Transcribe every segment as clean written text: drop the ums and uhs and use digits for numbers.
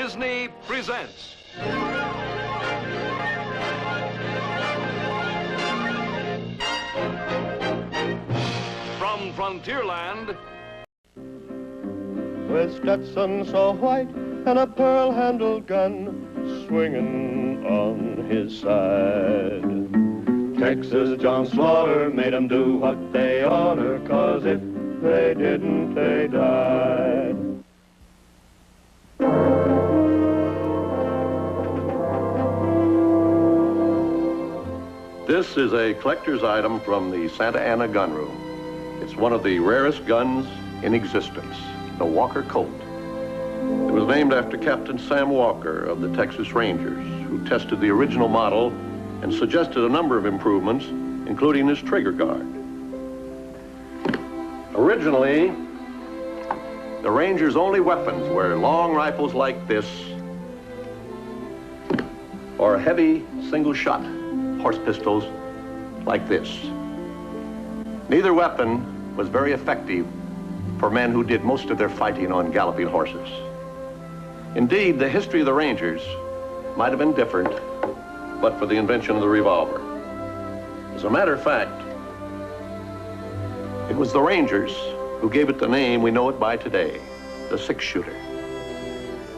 Disney presents. From Frontierland. With Stetson so white and a pearl-handled gun swinging on his side, Texas John Slaughter made 'em do what they oughter, 'cause if they didn't, they died. This is a collector's item from the Santa Ana gun room. It's one of the rarest guns in existence, the Walker Colt. It was named after Captain Sam Walker of the Texas Rangers, who tested the original model and suggested a number of improvements, including this trigger guard. Originally, the Rangers' only weapons were long rifles like this, or heavy single-shot horse pistols like this. Neither weapon was very effective for men who did most of their fighting on galloping horses. Indeed, the history of the Rangers might have been different but for the invention of the revolver. As a matter of fact, it was the Rangers who gave it the name we know it by today, the six-shooter.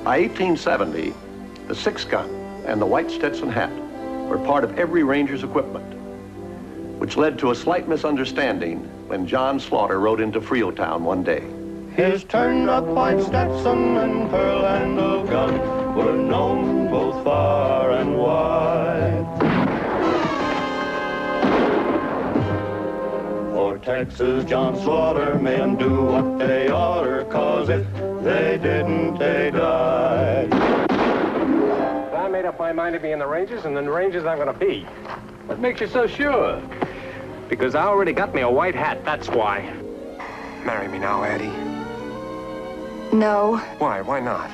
By 1870, the six-gun and the white Stetson hat were part of every Ranger's equipment, which led to a slight misunderstanding when John Slaughter rode into Freetown one day. His turned-up white Stetson and pearl-handled gun were known both far and wide. For Texas John Slaughter made 'em do what they oughter, 'cause if they didn't, they died. I made up my mind to be in the Rangers, and in the Rangers I'm gonna be. What makes you so sure? Because I already got me a white hat, that's why. Marry me now, Addie. No, Why? Why not?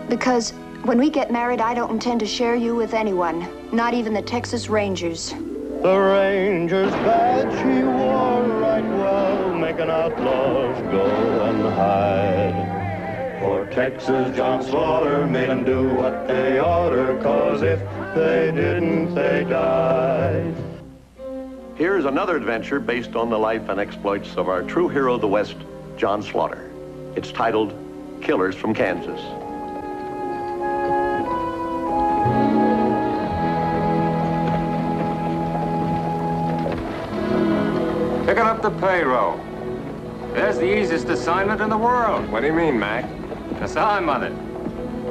because when we get married, I don't intend to share you with anyone, not even the Texas Rangers. The Ranger's badge he wore right well, making outlaws go and hide. For Texas John Slaughter made 'em do what they oughter, 'cause if they didn't, they died. Here's another adventure based on the life and exploits of our true hero of the West, John Slaughter. It's titled Killers from Kansas. Picking up the payroll. There's the easiest assignment in the world. What do you mean, Mac? Because I'm on it.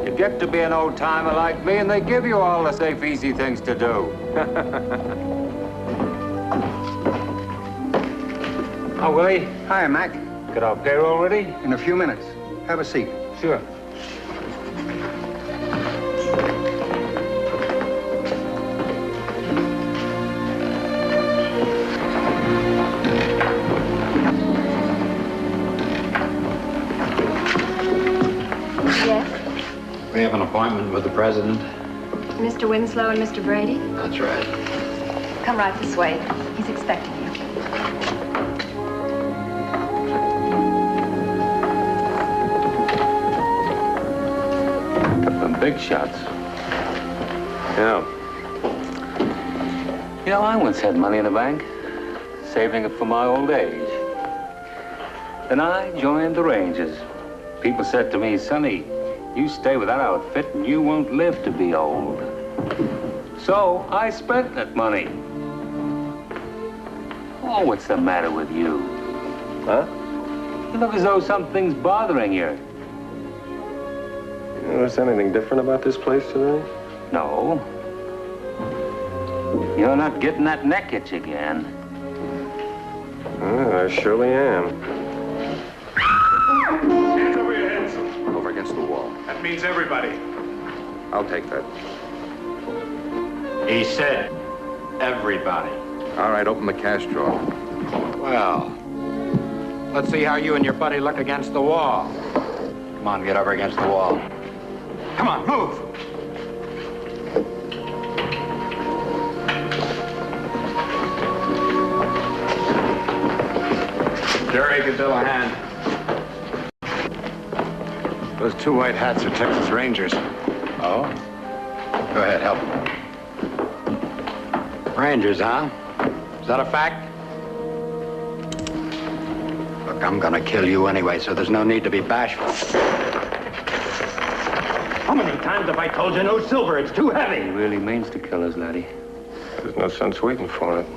You get to be an old-timer like me, and they give you all the safe, easy things to do. Oh, Willie, Hi, Mac. got our payroll ready? In a few minutes. Have a seat. Sure. Yes? We have an appointment with the president. Mr. Winslow and Mr. Brady? That's right. Come right this way. He's expecting you. Got them big shots. Yeah. You know, I once had money in the bank, saving it for my old age. Then I joined the Rangers. People said to me, Sonny, you stay with that outfit and you won't live to be old. So I spent that money. Oh, what's the matter with you? Huh? You look as though something's bothering you. You notice anything different about this place today? No. You're not getting that neck itch again. I surely am. Hands over your heads. Over against the wall. That means everybody. I'll take that. He said everybody. All right, open the cash drawer. Well, let's see how you and your buddy look against the wall. Come on, get over against the wall. Come on, move. Jerry, give Bill a hand. Those two white hats are Texas Rangers. Oh? Go ahead, help them. Rangers, huh? Is that a fact? Look, I'm gonna kill you anyway, so there's no need to be bashful. How many times have I told you no silver? It's too heavy. He really means to kill us, laddie. There's no sense waiting for it.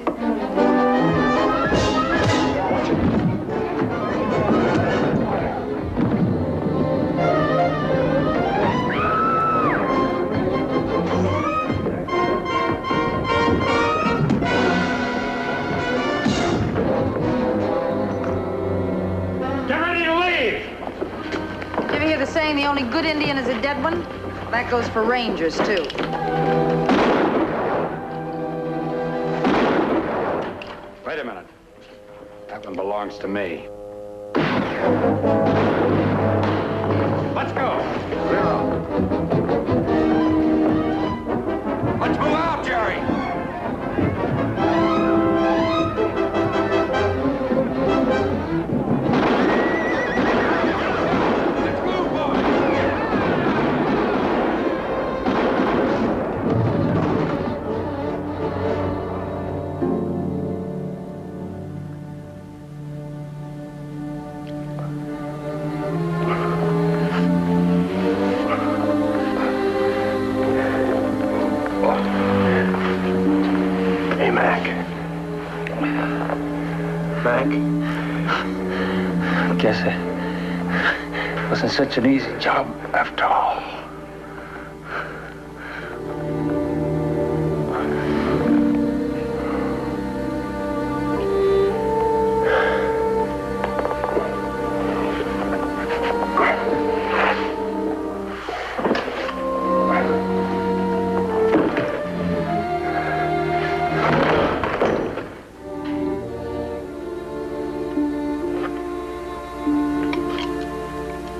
Saying the only good Indian is a dead one? That goes for Rangers, too. Wait a minute. That one belongs to me. Let's go. Let's move out, Jerry. Guess it wasn't such an easy job after all.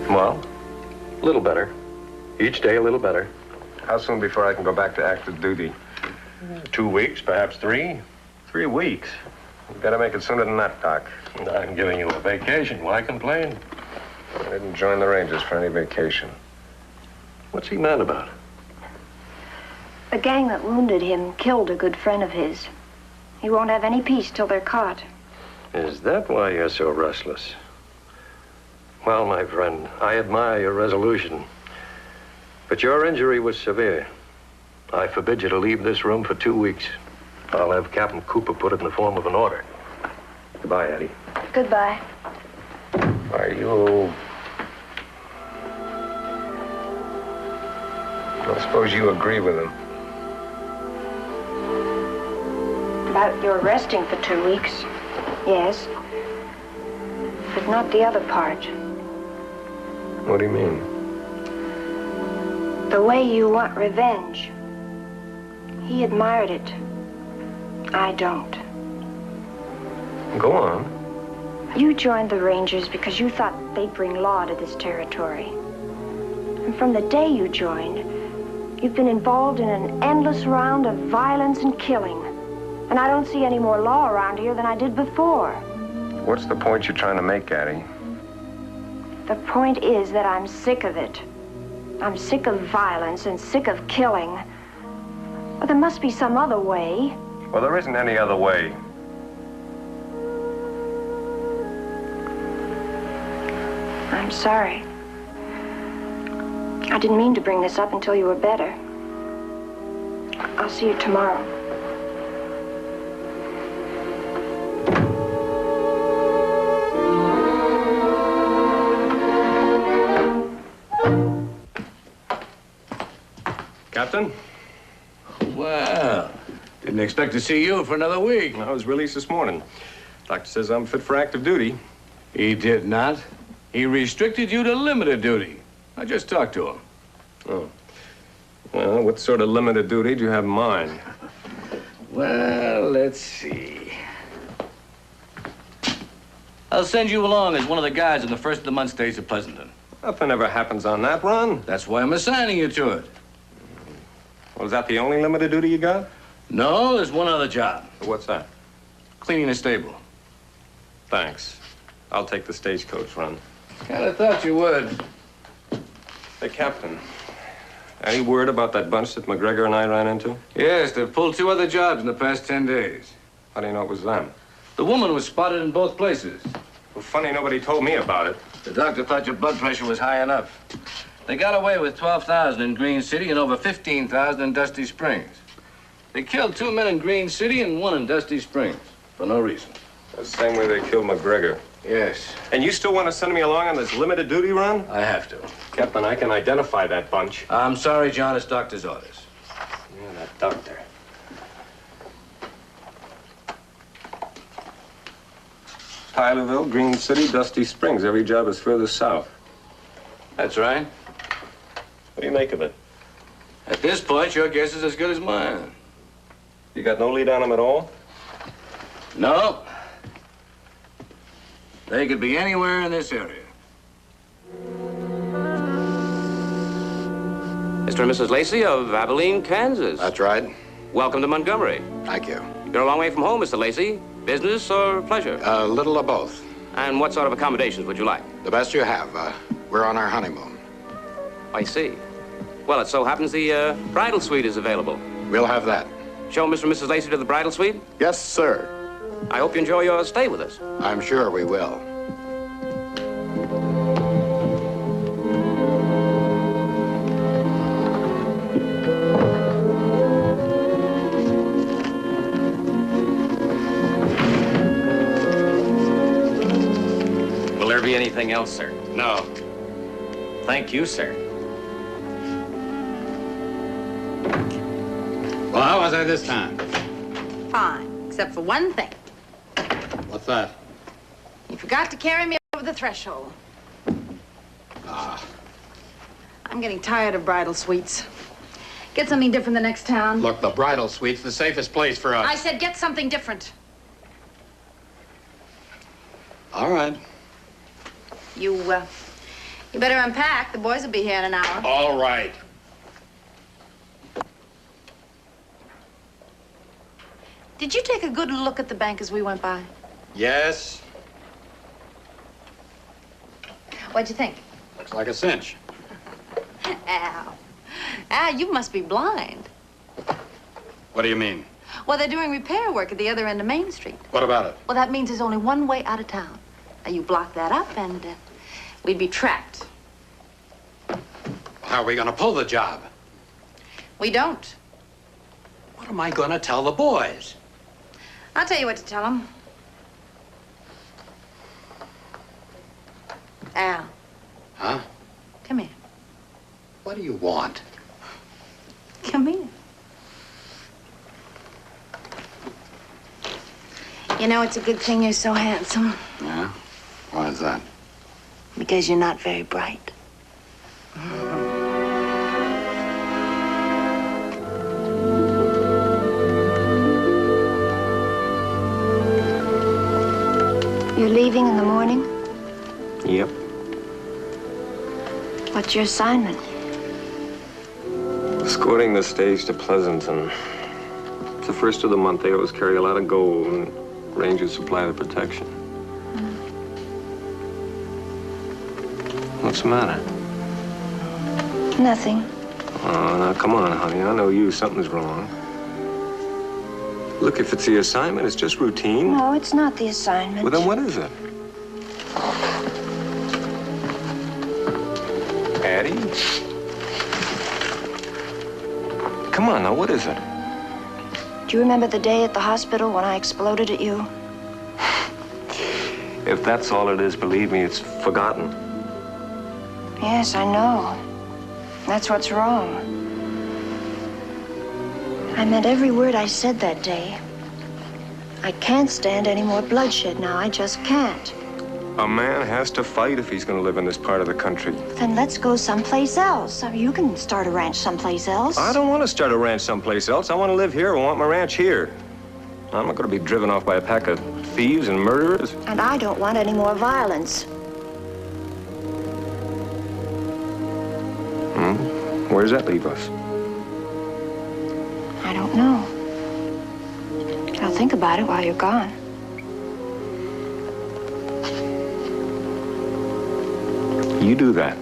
Well, a little better. Each day a little better. How soon before I can go back to active duty? 2 weeks, perhaps 3. 3 weeks. You better make it sooner than that, Doc. I'm giving you a vacation. Why complain? I didn't join the Rangers for any vacation. What's he mad about? The gang that wounded him killed a good friend of his. He won't have any peace till they're caught. Is that why you're so restless? Well, my friend, I admire your resolution. But your injury was severe. I forbid you to leave this room for 2 weeks. I'll have Captain Cooper put it in the form of an order. Goodbye, Eddie. Goodbye. Are you... I suppose you agree with him. About your resting for 2 weeks, yes. But not the other part. What do you mean? The way you want revenge. He admired it. I don't. Go on. You joined the Rangers because you thought they'd bring law to this territory. And from the day you joined, you've been involved in an endless round of violence and killing. And I don't see any more law around here than I did before. What's the point you're trying to make, Addie? The point is that I'm sick of it. I'm sick of violence and sick of killing. But there must be some other way. Well, there isn't any other way. I'm sorry. I didn't mean to bring this up until you were better. I'll see you tomorrow. Captain? Well, didn't expect to see you for another week. I was released this morning. Doctor says I'm fit for active duty. He did not. He restricted you to limited duty. I just talked to him. Oh. Well, what sort of limited duty do you have in mind? Well, let's see. I'll send you along as one of the guards in the first of the month stays at Pleasanton. Nothing ever happens on that run. That's why I'm assigning you to it. Well, is that the only limited duty you got? No, there's one other job. What's that? Cleaning a stable. Thanks. I'll take the stagecoach run. Kind of thought you would. Hey, Captain. Any word about that bunch that McGregor and I ran into? Yes, they've pulled 2 other jobs in the past 10 days. How do you know it was them? The woman was spotted in both places. Well, funny nobody told me about it. The doctor thought your blood pressure was high enough. They got away with 12,000 in Green City and over 15,000 in Dusty Springs. They killed 2 men in Green City and 1 in Dusty Springs for no reason. The same way they killed McGregor. Yes. And you still want to send me along on this limited duty run? I have to. Captain, I can identify that bunch. I'm sorry, John. It's doctor's orders. Yeah, that doctor. Tylerville, Green City, Dusty Springs. Every job is further south. That's right. What do you make of it? At this point, your guess is as good as mine. You got no lead on them at all? No. They could be anywhere in this area. Mr. and Mrs. Lacey of Abilene, Kansas. That's right. Welcome to Montgomery. Thank you. You're a long way from home, Mr. Lacey. Business or pleasure? A little of both. And what sort of accommodations would you like? The best you have. We're on our honeymoon. I see. Well, it so happens the bridal suite is available. We'll have that. Show Mr. and Mrs. Lacey to the bridal suite? Yes, sir. I hope you enjoy your stay with us. I'm sure we will. Will there be anything else, sir? No. Thank you, sir. Well, how was I this time? Fine, except for one thing. What's that? You forgot to carry me over the threshold. I'm getting tired of bridal suites. Get something different the next town. Look, the bridal suite's the safest place for us. I said get something different. All right. You better unpack. The boys will be here in an hour. All right. Did you take a good look at the bank as we went by? Yes. What'd you think? Looks like a cinch. Al. Al, you must be blind. What do you mean? Well, they're doing repair work at the other end of Main Street. What about it? Well, that means there's only one way out of town. Now, you block that up and we'd be trapped. How are we going to pull the job? We don't. What am I going to tell the boys? I'll tell you what to tell them. Al. Huh? Come here. What do you want? Come here. You know, it's a good thing you're so handsome. Yeah? Why is that? Because you're not very bright. You're leaving in the morning? Yep. What's your assignment? Escorting the stage to Pleasanton. It's the first of the month. They always carry a lot of gold, and Rangers supply the protection. What's the matter? Nothing. Oh, now, come on, honey. I know you. Something's wrong. Look, if it's the assignment, it's just routine. No, it's not the assignment. Well, then what is it? Addie? Come on, now, what is it? Do you remember the day at the hospital when I exploded at you? If that's all it is, believe me, it's forgotten. Yes, I know. That's what's wrong. I meant every word I said that day. I can't stand any more bloodshed now. I just can't. A man has to fight if he's going to live in this part of the country. Then let's go someplace else. You can start a ranch someplace else. I don't want to start a ranch someplace else. I want to live here. I want my ranch here. I'm not going to be driven off by a pack of thieves and murderers. And I don't want any more violence. Where does that leave us? I don't know. I'll think about it while you're gone. You do that.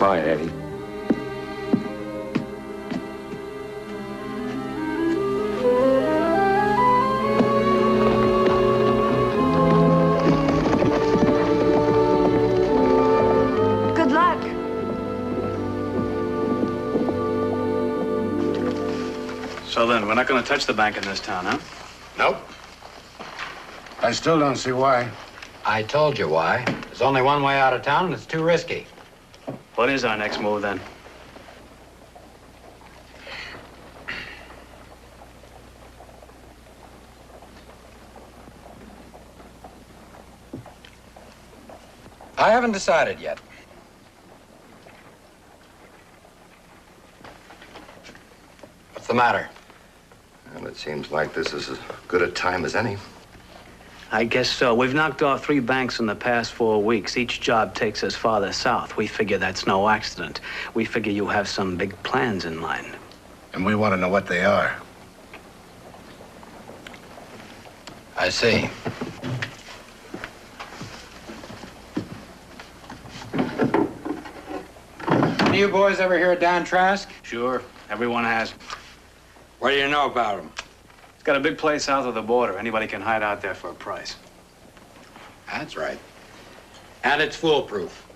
fine, Eddie. Good luck. So then, we're not going to touch the bank in this town, huh? Nope. I still don't see why. I told you why. There's only one way out of town, and it's too risky. What is our next move, then? I haven't decided yet. What's the matter? Well, it seems like this is as good a time as any. I guess so. We've knocked off 3 banks in the past 4 weeks. Each job takes us farther south. We figure that's no accident. We figure you have some big plans in mind. And we want to know what they are. I see. Any of you boys ever hear of Dan Trask? Sure. Everyone has. What do you know about him? He's got a big place south of the border. Anybody can hide out there for a price. That's right. And it's foolproof.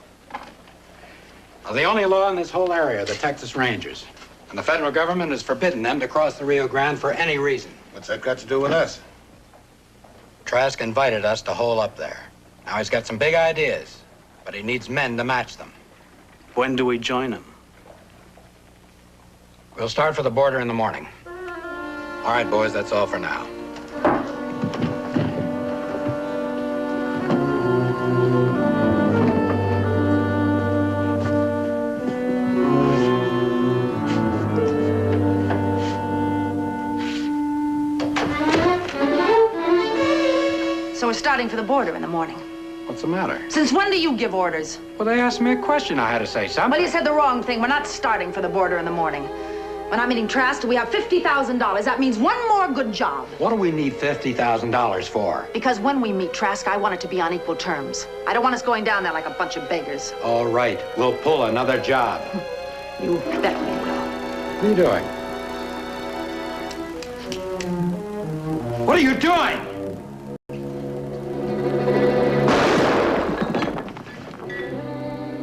Now, the only law in this whole area are the Texas Rangers. And the federal government has forbidden them to cross the Rio Grande for any reason. What's that got to do with us? Trask invited us to hole up there. Now, he's got some big ideas, but he needs men to match them. When do we join him? We'll start for the border in the morning. All right, boys, that's all for now. So we're starting for the border in the morning. What's the matter? Since when do you give orders? Well, they asked me a question. I had to say something. Well, you said the wrong thing. We're not starting for the border in the morning. When I'm meeting Trask, we have $50,000. That means one more good job. What do we need $50,000 for? Because when we meet Trask, I want it to be on equal terms. I don't want us going down there like a bunch of beggars. All right, we'll pull another job. You bet we will. What are you doing? What are you doing?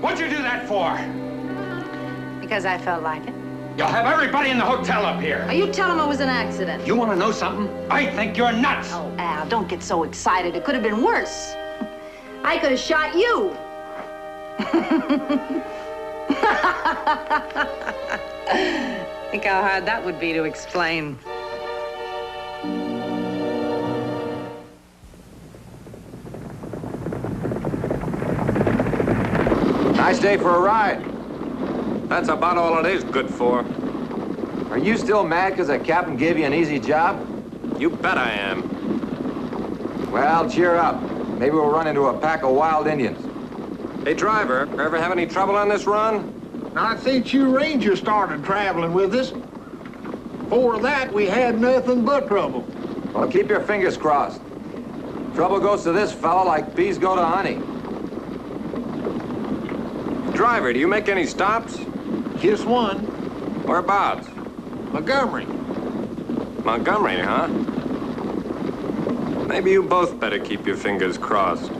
What'd you do that for? Because I felt like it. You'll have everybody in the hotel up here. Are you telling him it was an accident? You want to know something? I think you're nuts. Oh, Al, don't get so excited. It could have been worse. I could have shot you. Think how hard that would be to explain. Nice day for a ride. That's about all it is good for. Are you still mad because the captain gave you an easy job? You bet I am. Well, cheer up. Maybe we'll run into a pack of wild Indians. Hey, driver, ever have any trouble on this run? Not since you Rangers started traveling with us. Before that, we had nothing but trouble. Well, keep your fingers crossed. Trouble goes to this fella like bees go to honey. Driver, do you make any stops? Just one. Whereabouts? Montgomery. Montgomery, huh? Maybe you both better keep your fingers crossed.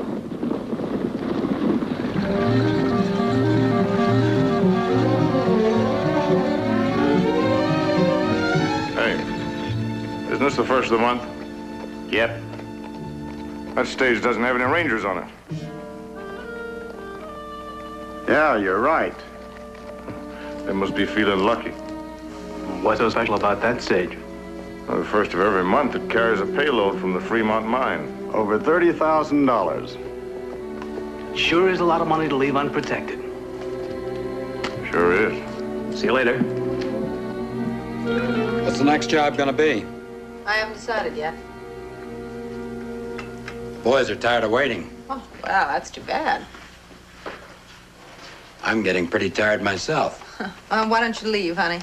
Hey, isn't this the first of the month? Yep. That stage doesn't have any Rangers on it. Yeah, you're right. They must be feeling lucky. What's so special about that stage? Well, the first of every month, it carries a payload from the Fremont mine. Over $30,000. Sure is a lot of money to leave unprotected. Sure is. See you later. What's the next job gonna be? I haven't decided yet. Boys are tired of waiting. Oh, wow, that's too bad. I'm getting pretty tired myself. Why don't you leave, honey?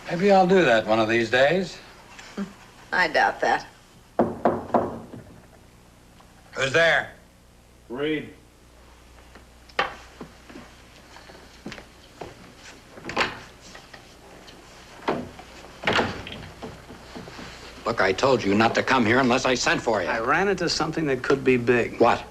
Maybe I'll do that one of these days. I doubt that. Who's there? Reed. Look, I told you not to come here unless I sent for you. I ran into something that could be big. What?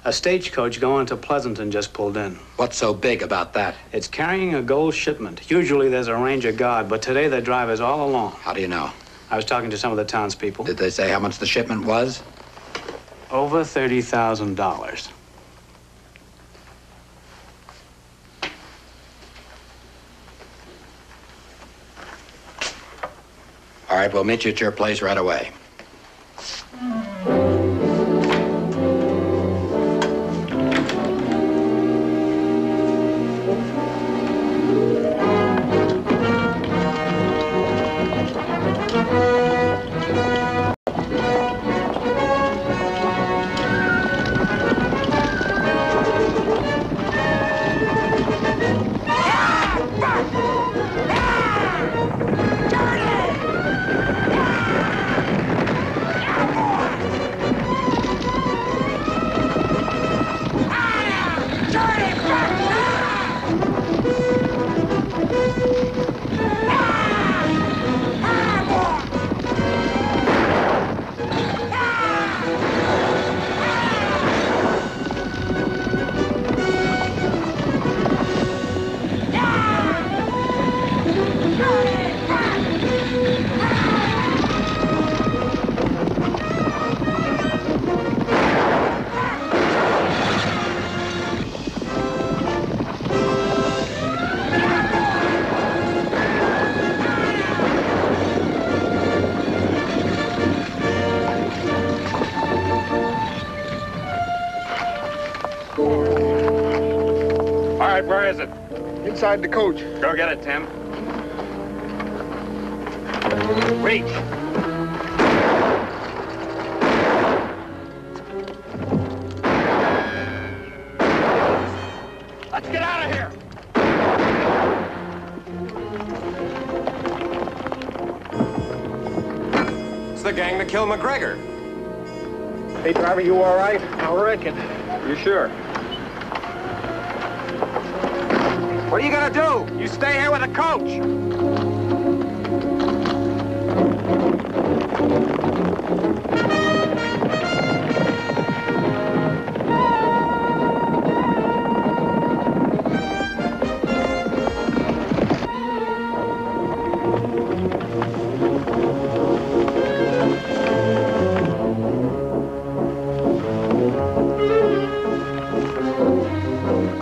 A stagecoach going to Pleasanton just pulled in. What's so big about that? It's carrying a gold shipment. Usually there's a ranger guard, but today the driver's all alone. How do you know? I was talking to some of the townspeople. Did they say how much the shipment was? Over $30,000. All right, we'll meet you at your place right away. Where is it? Inside the coach. Go get it, Tim. Reach. Let's get out of here. It's the gang that killed McGregor. Hey, driver, you all right? I reckon. You sure? What are you gonna do? You stay here with the coach.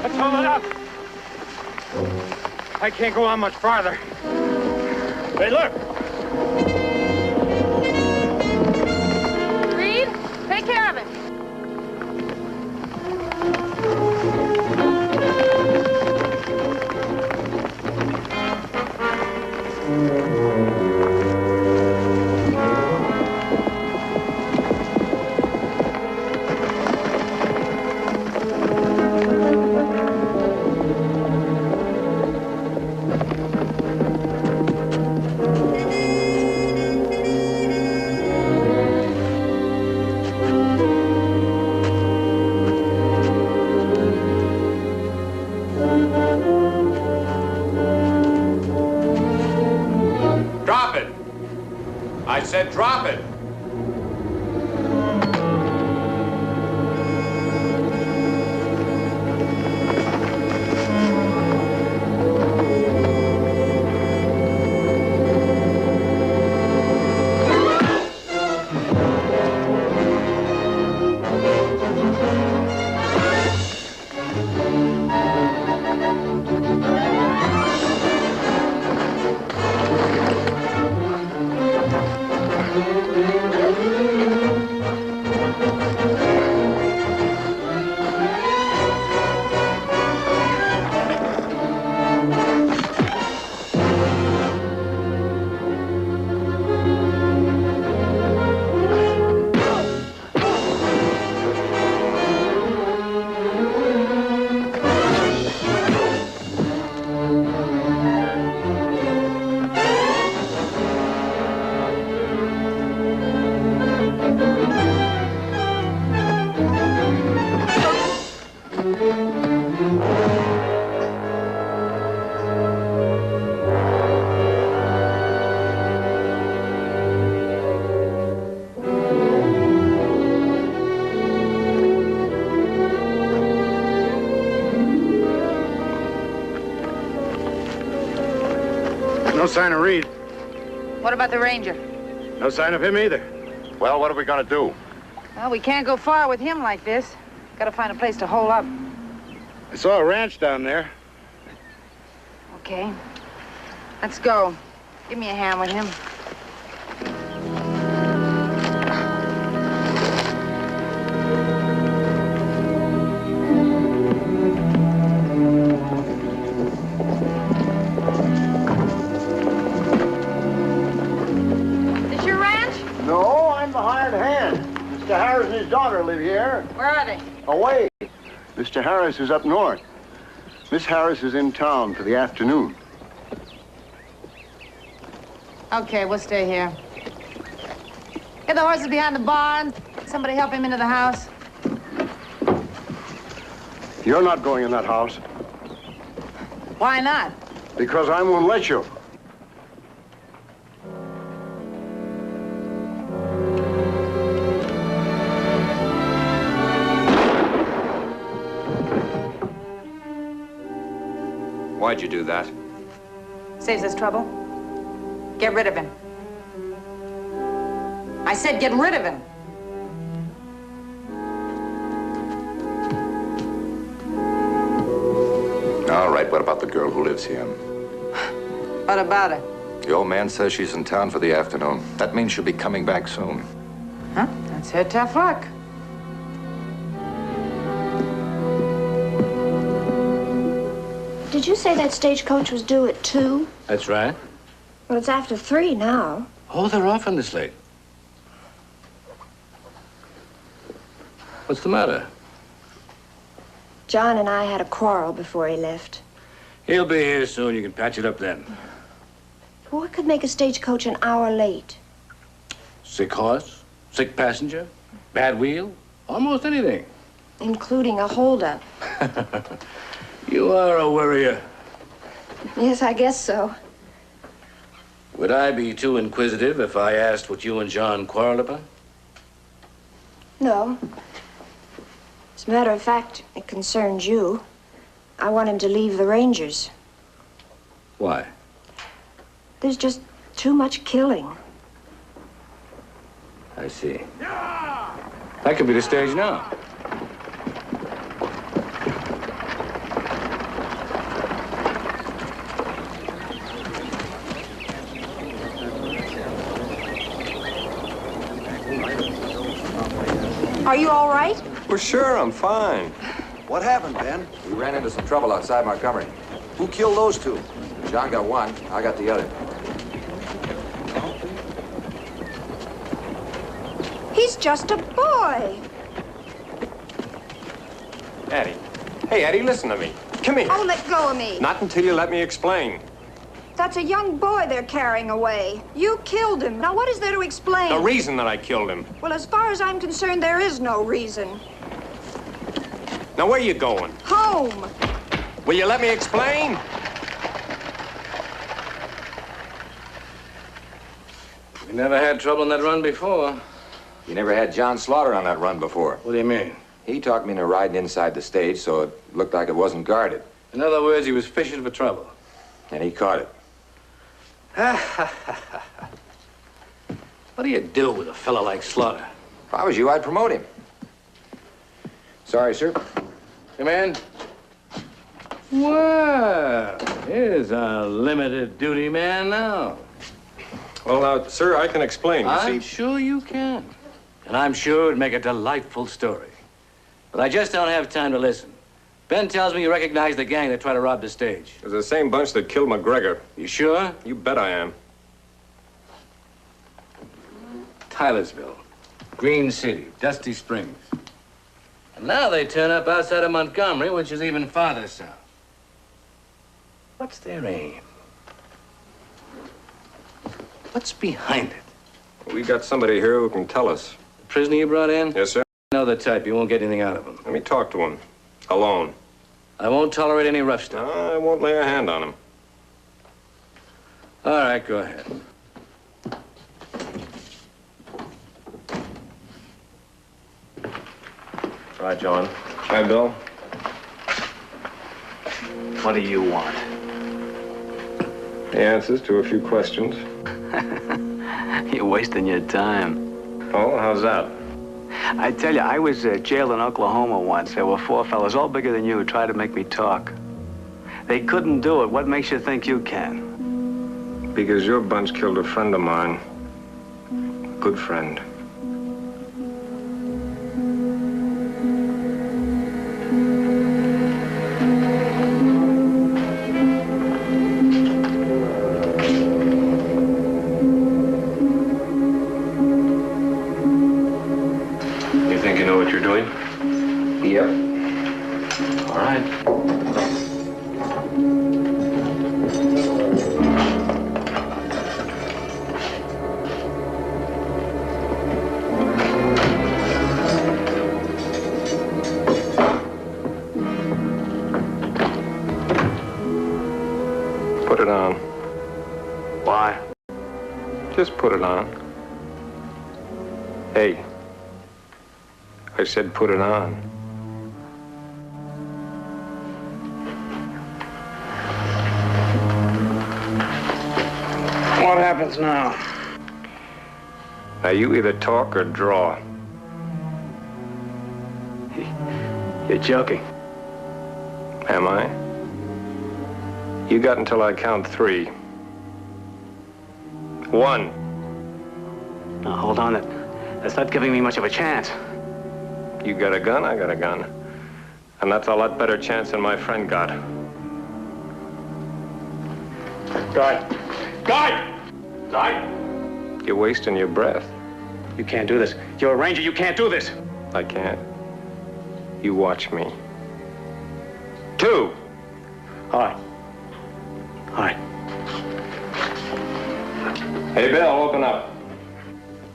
Let's hold it up. I can't go on much farther. Hey, look. Reed, take care of it. Drop it. I said drop it. No sign of Reed. What about the ranger? No sign of him either. Well, what are we gonna do? Well, we can't go far with him like this. Gotta find a place to hole up. I saw a ranch down there. Okay. Let's go. Give me a hand with him. This your ranch? No, I'm the hired hand. Mr. Harris and his daughter live here. Where are they? Away. Mr. Harris is up north. Miss Harris is in town for the afternoon. Okay, we'll stay here. Get the horses behind the barn. Somebody help him into the house. You're not going in that house Why not? because I won't let you. Why'd you do that? Saves us trouble. Get rid of him. I said get rid of him. All right, what about the girl who lives here? What about her? The old man says she's in town for the afternoon. That means she'll be coming back soon. Huh? That's her tough luck. Did you say that stagecoach was due at 2? That's right. Well, it's after 3 now. Oh, they're often this late. What's the matter? John and I had a quarrel before he left. He'll be here soon. You can patch it up then. What could make a stagecoach an hour late? Sick horse, sick passenger, bad wheel, almost anything. Including a holdup. You are a worrier. Yes, I guess so. Would I be too inquisitive if I asked what you and John quarreled about? No. As a matter of fact, it concerns you. I want him to leave the Rangers. Why? There's just too much killing. I see. That could be the stage now. Are you all right? Well, sure, I'm fine. What happened, Ben? We ran into some trouble outside Montgomery. Who killed those two? John got one, I got the other. He's just a boy. Eddie. Hey, Eddie, listen to me. Come here. Oh, let go of me. Not until you let me explain. That's a young boy they're carrying away. You killed him. Now, what is there to explain? The reason that I killed him. Well, as far as I'm concerned, there is no reason. Now, where you going? Home. Will you let me explain? We never had trouble on that run before. You never had John Slaughter on that run before. What do you mean? He talked me into riding inside the stage, so it looked like it wasn't guarded. In other words, he was fishing for trouble. And he caught it. What do you do with a fellow like Slaughter? If I was you, I'd promote him. Sorry, sir. Come in. Well, here's a limited duty man now. Well, sir, I can explain. You I'm see... sure you can. And I'm sure it'd make a delightful story. But I just don't have time to listen. Ben tells me you recognize the gang that tried to rob the stage. It's the same bunch that killed McGregor. You sure? You bet I am. Tylersville, Green City, Dusty Springs. And now they turn up outside of Montgomery, which is even farther south. What's their aim? What's behind it? We got somebody here who can tell us. The prisoner you brought in? Yes, sir. I know the type. You won't get anything out of him. Let me talk to him. Alone. I won't tolerate any rough stuff. I won't lay a hand on him. All right, go ahead. Hi, John. Hi, Bill. What do you want? The answers to a few questions. You're wasting your time. Oh, how's that? I tell you, I was jailed in Oklahoma once. There were 4 fellas, all bigger than you, who tried to make me talk. They couldn't do it. What makes you think you can? Because your bunch killed a friend of mine. A good friend. Put it on. Why? Just put it on. Hey, I said put it on. What happens now? Now you either talk or draw. You're joking. Am I? You got until I count 3. 1. Now, hold on. That's not giving me much of a chance. You got a gun, I got a gun. And that's a lot better chance than my friend got. Guard! Guard! Guard! You're wasting your breath. You can't do this. You're a ranger. You can't do this. I can't. You watch me. 2. All right. All right. Hey, Bill, open up.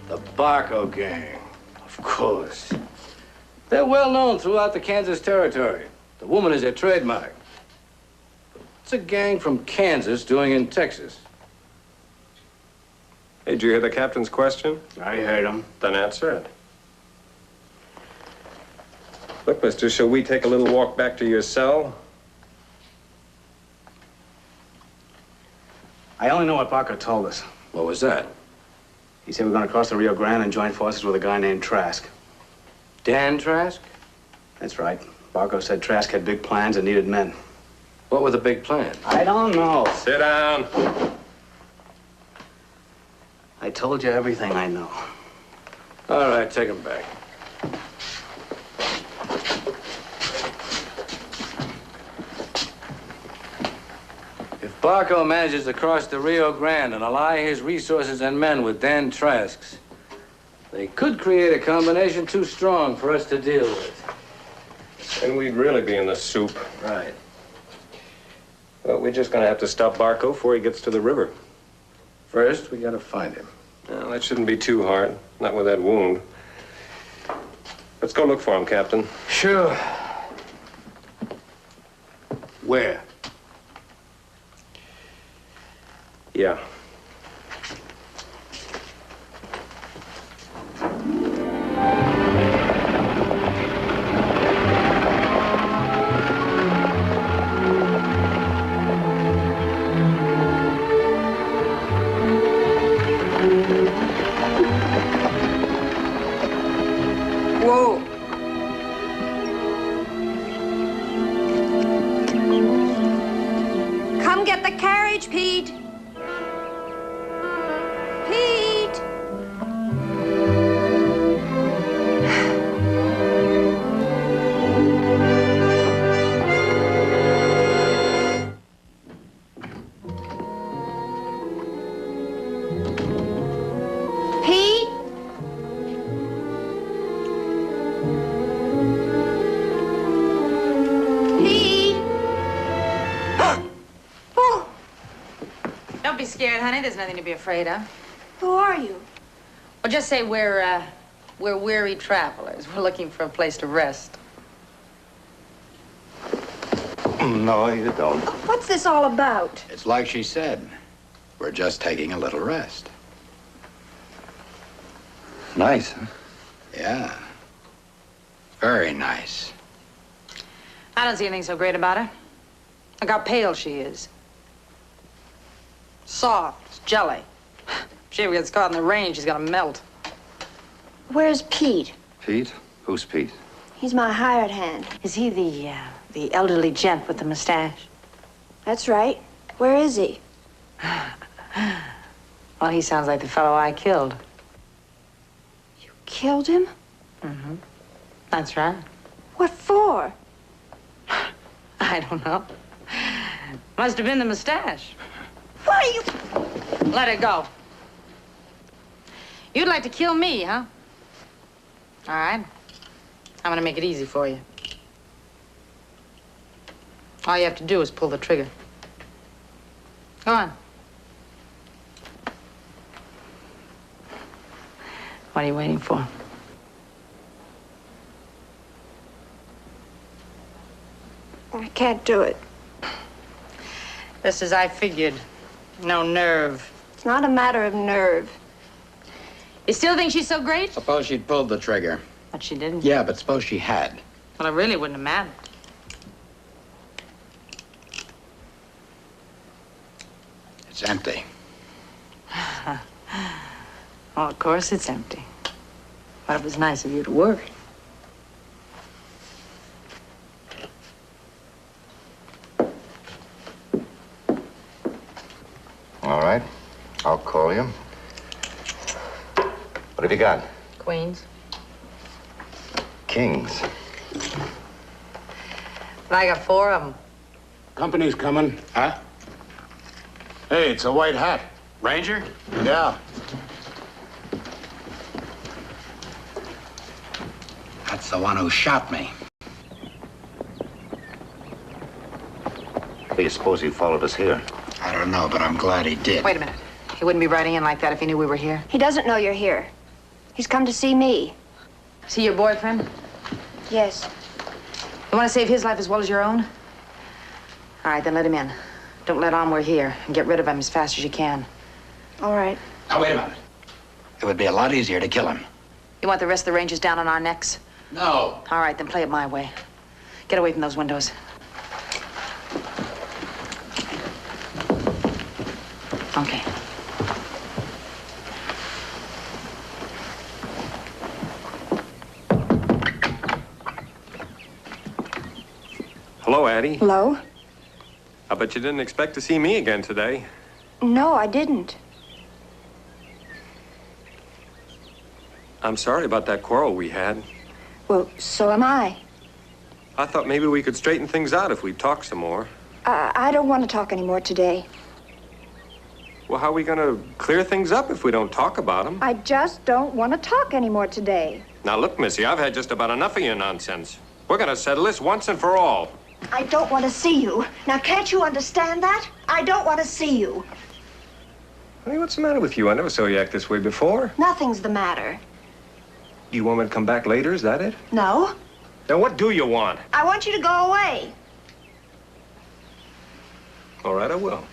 The Barco gang, of course. They're well known throughout the Kansas territory. The woman is their trademark. What's a gang from Kansas doing in Texas? Hey, did you hear the captain's question? I heard him. Then answer it. Look, mister, shall we take a little walk back to your cell? I only know what Barker told us. What was that? He said we're going to cross the Rio Grande and join forces with a guy named Trask. Dan Trask? That's right. Barco said Trask had big plans and needed men. What were the big plans? I don't know. Sit down. I told you everything I know. All right, take him back. If Barco manages to cross the Rio Grande and ally his resources and men with Dan Trask's, they could create a combination too strong for us to deal with. And we'd really be in the soup. Right. Well, we're just gonna have to stop Barco before he gets to the river. First, we gotta find him. Well, that shouldn't be too hard. Not with that wound. Let's go look for him, Captain. Sure. Where? Yeah. Whoa. Come get the carriage, Pete. Pete. Pete. Pete. Oh. Don't be scared, honey. There's nothing to be afraid of. Who are you? Well, just say we're weary travelers. We're looking for a place to rest. No, you don't. What's this all about? It's like she said. We're just taking a little rest. Nice, huh? Yeah. Very nice. I don't see anything so great about her. Look how pale she is. Soft. It's jelly. If she ever gets caught in the rain, she's gonna melt. Where's Pete? Pete? Who's Pete? He's my hired hand. Is he the elderly gent with the mustache? That's right. Where is he? Well, he sounds like the fellow I killed. You killed him? Mm-hmm. That's right. What for? I don't know. Must have been the mustache. Why are you... Let it go. You'd like to kill me, huh? All right. I'm gonna make it easy for you. All you have to do is pull the trigger. Go on. What are you waiting for? I can't do it. Just as I figured. No nerve. It's not a matter of nerve. You still think she's so great? Suppose she'd pulled the trigger. But she didn't. Yeah, but suppose she had. Well, it really wouldn't have mattered. It's empty. Well, of course it's empty. But it was nice of you to worry. All right. I'll call you. What have you got? Queens. Kings. I got 4 of them. Company's coming. Huh? Hey, it's a white hat. Ranger? Yeah. That's the one who shot me. Do you suppose he followed us here? I don't know, but I'm glad he did. Wait a minute. He wouldn't be riding in like that if he knew we were here. He doesn't know you're here. He's come to see me. Is he your boyfriend? Yes. You want to save his life as well as your own? All right, then let him in. Don't let on we're here, and get rid of him as fast as you can. All right. Now, wait a minute. It would be a lot easier to kill him. You want the rest of the Rangers down on our necks? No. All right, then play it my way. Get away from those windows. Okay. Hello, Addie. Hello? I bet you didn't expect to see me again today. No, I didn't. I'm sorry about that quarrel we had. Well, so am I. I thought maybe we could straighten things out if we talked some more. I don't want to talk anymore today. Well, how are we going to clear things up if we don't talk about them? I just don't want to talk anymore today. Now, look, Missy, I've had just about enough of your nonsense. We're going to settle this once and for all. I don't want to see you. Now, can't you understand that? I don't want to see you. Honey, what's the matter with you? I never saw you act this way before. Nothing's the matter. You want me to come back later? Is that it? No. Then what do you want? I want you to go away. All right, I will.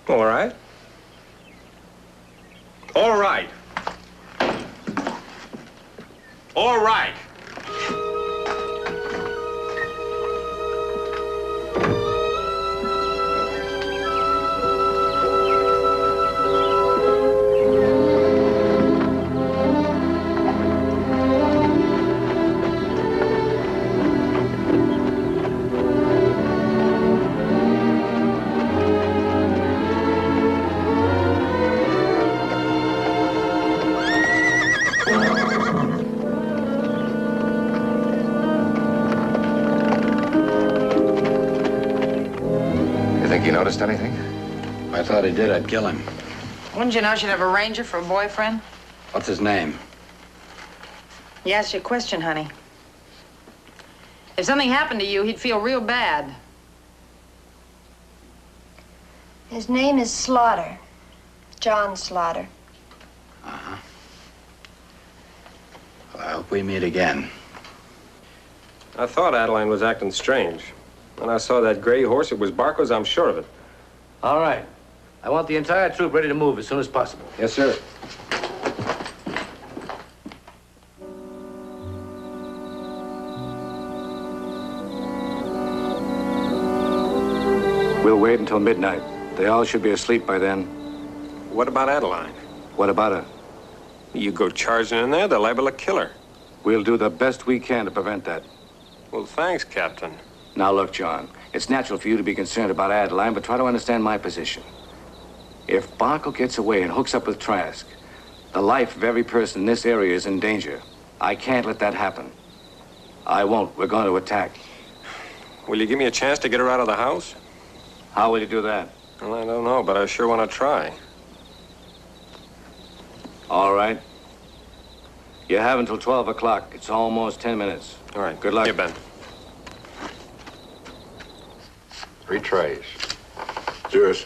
All right. All right. All right. You noticed anything? If I thought he did, I'd kill him. Wouldn't you know she'd have a ranger for a boyfriend? What's his name? You asked your question, honey. If something happened to you, he'd feel real bad. His name is Slaughter. John Slaughter. Uh-huh. Well, I hope we meet again. I thought Adeline was acting strange. When I saw that gray horse, it was Barker's, I'm sure of it. All right. I want the entire troop ready to move as soon as possible. Yes, sir. We'll wait until midnight. They all should be asleep by then. What about Adeline? What about her? You go charging in there, they're liable to kill her. We'll do the best we can to prevent that. Well, thanks, Captain. Now, look, John, it's natural for you to be concerned about Adeline, but try to understand my position. If Barkle gets away and hooks up with Trask, the life of every person in this area is in danger. I can't let that happen. I won't. We're going to attack. Will you give me a chance to get her out of the house? How will you do that? Well, I don't know, but I sure want to try. All right. You have until 12 o'clock. It's almost 10 minutes. All right. Good luck. Here, Ben. 3 trays. Yours.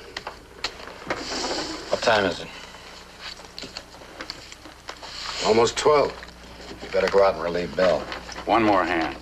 What time is it? Almost 12. You better go out and relieve Bill. One more hand.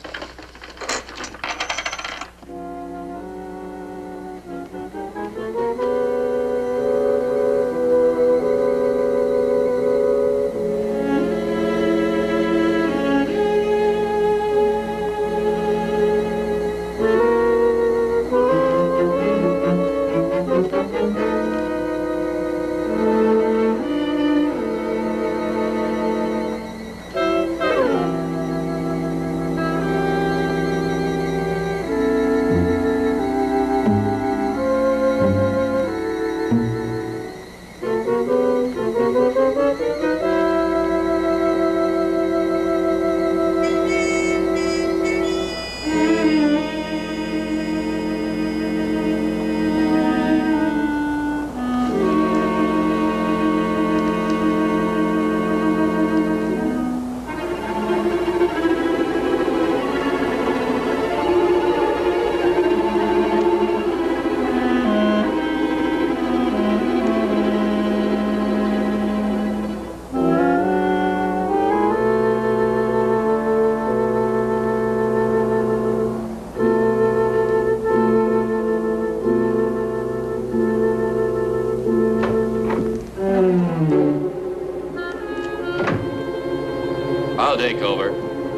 I'll take over.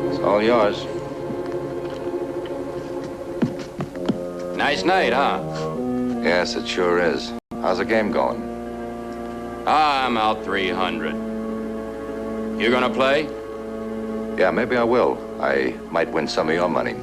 It's all yours. Nice night, huh? Yes, it sure is. How's the game going? I'm out 300. You gonna play? Yeah, maybe I will. I might win some of your money.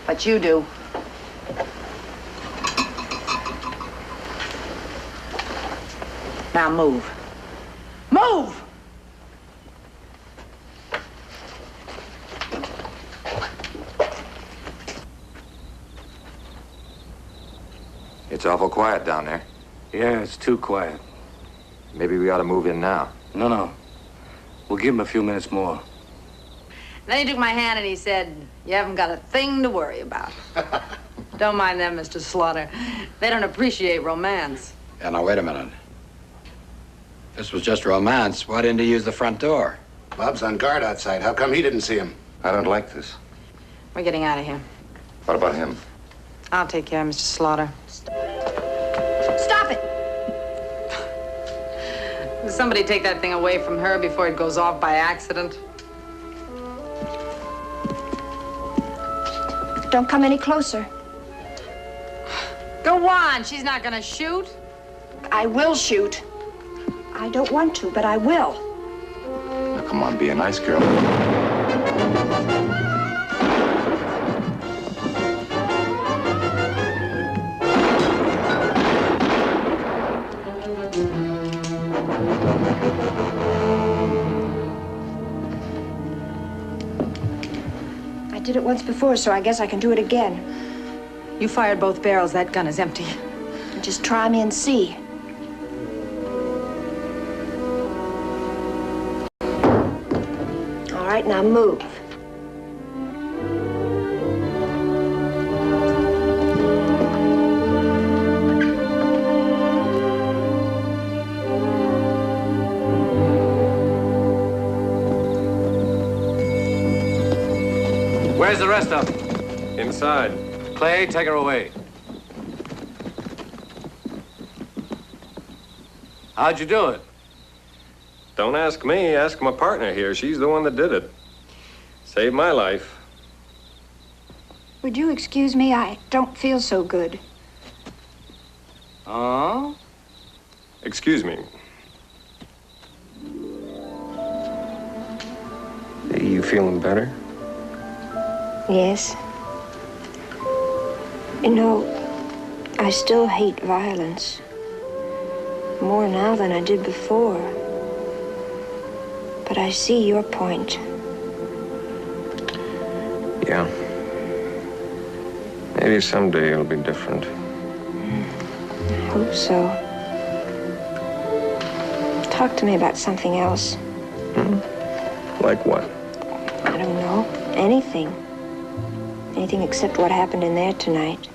What you do. Now move. Move! It's awful quiet down there. Yeah, it's too quiet. Maybe we ought to move in now. No. We'll give him a few minutes more. Then he took my hand and he said, "You haven't got a thing to worry about." Don't mind them, Mr. Slaughter. They don't appreciate romance. Yeah, now, wait a minute. This was just romance. Why didn't he use the front door? Bob's on guard outside. How come he didn't see him? I don't like this. We're getting out of here. What about him? I'll take care of Mr. Slaughter. Stop it! Will somebody take that thing away from her before it goes off by accident? Don't come any closer. Go on. She's not gonna shoot. I will shoot. I don't want to, but I will. Now, come on, be a nice girl. did it once before, so I guess I can do it again. You fired both barrels. That gun is empty. Just try me and see. All right, now move. Where's the rest of them? Inside. Clay, take her away. How'd you do it? Don't ask me, ask my partner here. She's the one that did it. Saved my life. Would you excuse me? I don't feel so good. Oh? Excuse me. Hey, you feeling better? Yes. You know, I still hate violence. More now than I did before. But I see your point. Yeah. Maybe someday it'll be different. I hope so. Talk to me about something else. Like what? I don't know. Anything. Anything except what happened in there tonight.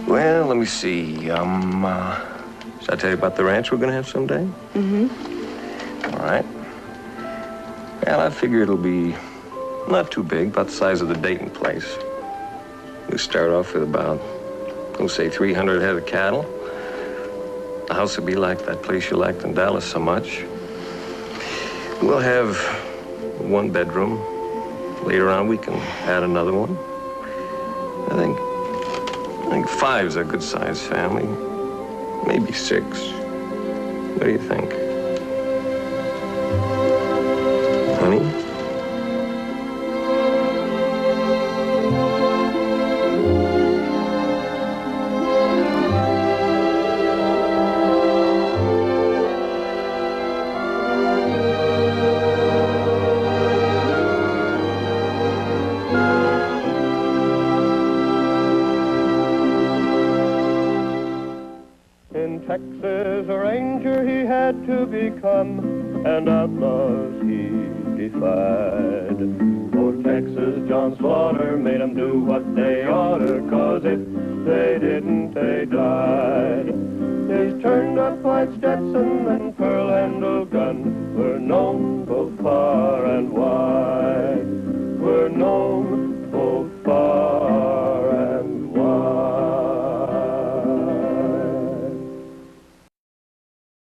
Well, let me see. Should I tell you about the ranch we're gonna have someday? Mm-hmm. All right. Well, I figure it'll be not too big, about the size of the Dayton place. We start off with about, we'll say 300 head of cattle. The house will be like that place you liked in Dallas so much. We'll have one bedroom. Later on, we can add another one. I think 5's a good-sized family. Maybe 6. What do you think? Honey? Texas ranger he had to become, and outlaws he defied. For Texas John Slaughter made 'em do what they oughter, 'cause if they didn't, they died. His turned-up white Stetson and pearl-handled gun were known both far